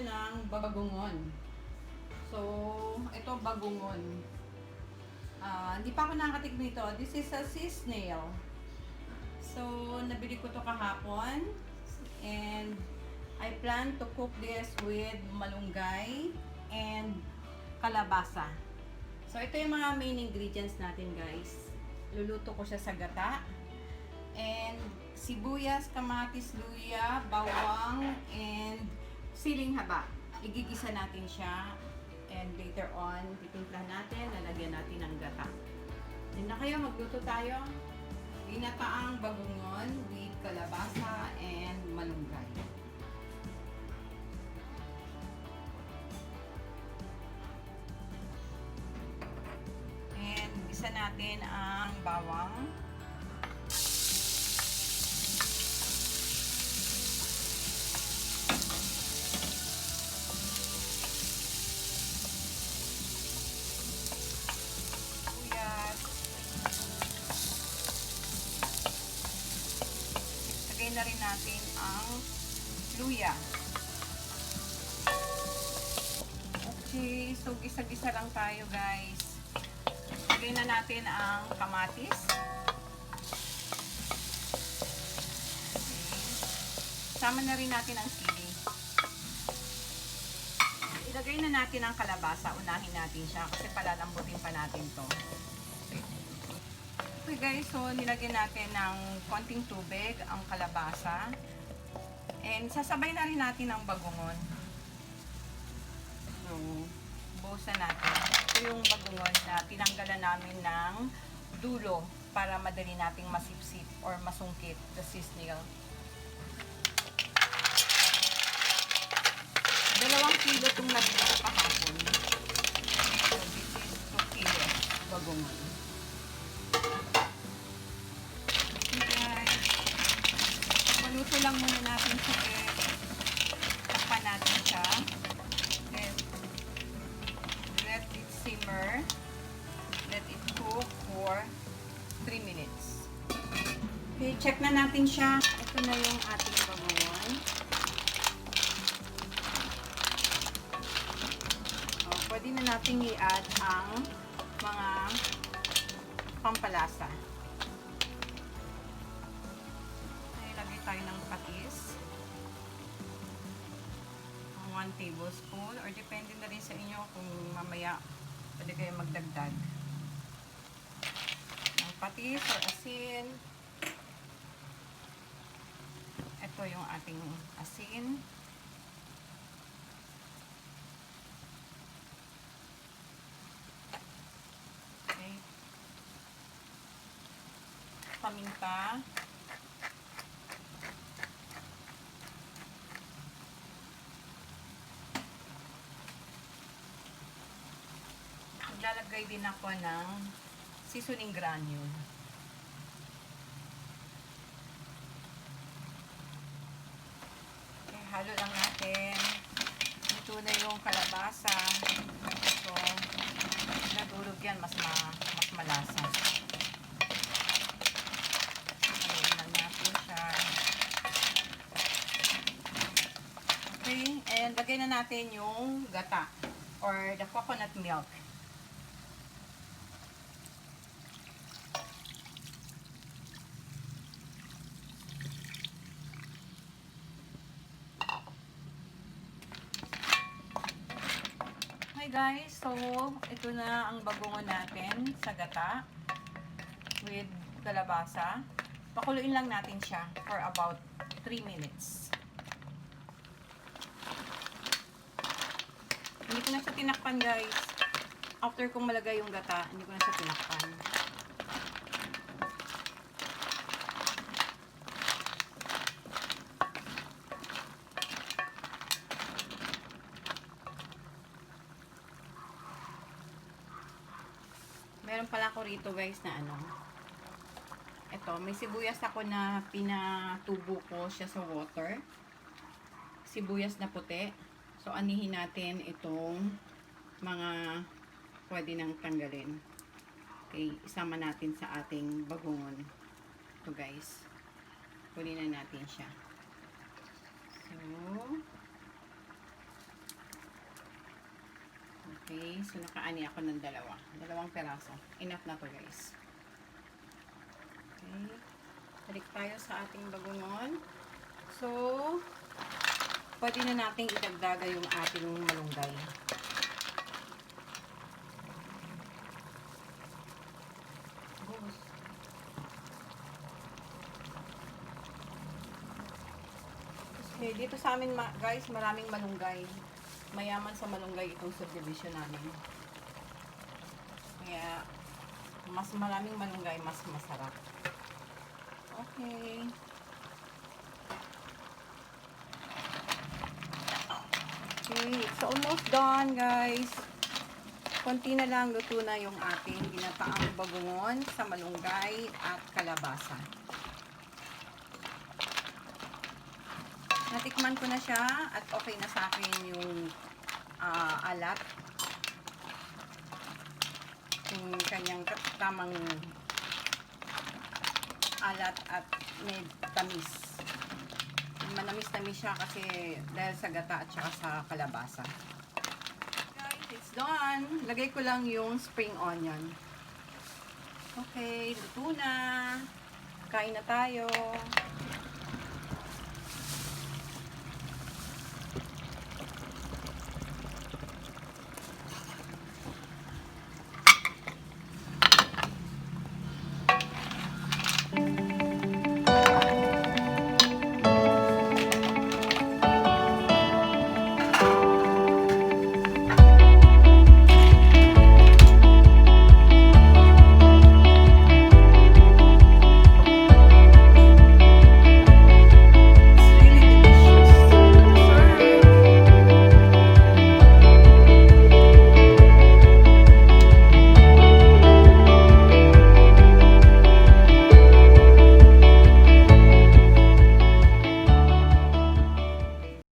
tayo ng bagongon. So, ito bagongon. Hindi pa ako nakakatik nito. This is a sea snail. So, nabili ko to kahapon. And I plan to cook this with malunggay and kalabasa. So, ito yung mga main ingredients natin, guys. Luluto ko siya sa gata. And sibuyas, kamatis, luya, bawang, and siling haba. Igigisa natin siya. And later on, titimpla natin, lalagyan natin ng gata. Hindi na kayo, magluto tayo. Ginataang bagongon with kalabasa and malunggay. And gisa natin ang bawang. Lagay na rin natin ang luya. Okay, so gisa-gisa lang tayo, guys. Lagay na natin ang kamatis. Okay. Sama na rin natin ang sili. Ilagay na natin ang kalabasa. Unahin natin siya kasi palalambutin pa natin to. Okay guys, so nilagyan natin ng konting tubig ang kalabasa. And sasabay na rin natin ang bagongon. So, buhusan natin. Ito yung bagongon na tinanggalan namin ng dulo para madali nating masipsip or masungkit the sea snail. 2 kilo itong nabili ko kahapon. So, this is 2 kilo bagongon. Luto lang muna natin siya. Takpan natin siya. Then, let it simmer. Let it cook for 3 minutes. Okay, check na natin siya. Ito na yung ating bagongon. Pwede na natin i-add ang mga pampalasa. Tayo ng patis. 1 tablespoon or depende na rin sa inyo kung mamaya pwede kayo magdagdag ng patis or asin. Ito yung ating asin. Okay. Paminta. Maglalagay din ako ng seasoning granule. Okay, halo lang natin. Ito na yung kalabasa. So, nadurog yan, mas malasa. Haloin lang natin siya. Okay, and lagay na natin yung gata or the coconut milk. Hi guys, so ito na ang bagongon natin sa gata with kalabasa. Pakuluin lang natin siya for about 3 minutes. Hindi ko na siya tinakpan guys. After kong malagay yung gata, hindi ko na siya tinakpan. Meron pala ako rito guys na ano. Ito, may sibuyas ako na pinatubo ko siya sa water. Sibuyas na puti. So, anihin natin itong mga pwede nang tanggalin. Okay, isama natin sa ating bagongon. Ito guys. Kunin na natin siya. So, Okay, so nakaani ako ng dalawang peraso. Enough na to guys. Okay, balik tayo sa ating bagongon. So, pwede na nating idagdaga yung ating malunggay. Okay, dito sa amin guys, maraming malunggay. Mayaman sa malunggay itong subdivision namin. Kaya, mas maraming malunggay, mas masarap. Okay. Okay, it's almost done guys. Konti na lang, luto na yung ating ginataang bagongon sa malunggay at kalabasa. Natikman ko na siya at okay na sa akin yung alat. Yung kanyang tamang alat at may tamis. Manamis-tamis siya kasi dahil sa gata at saka sa kalabasa. Guys, it's done. Lagay ko lang yung spring onion. Okay, luto na. Kain na tayo.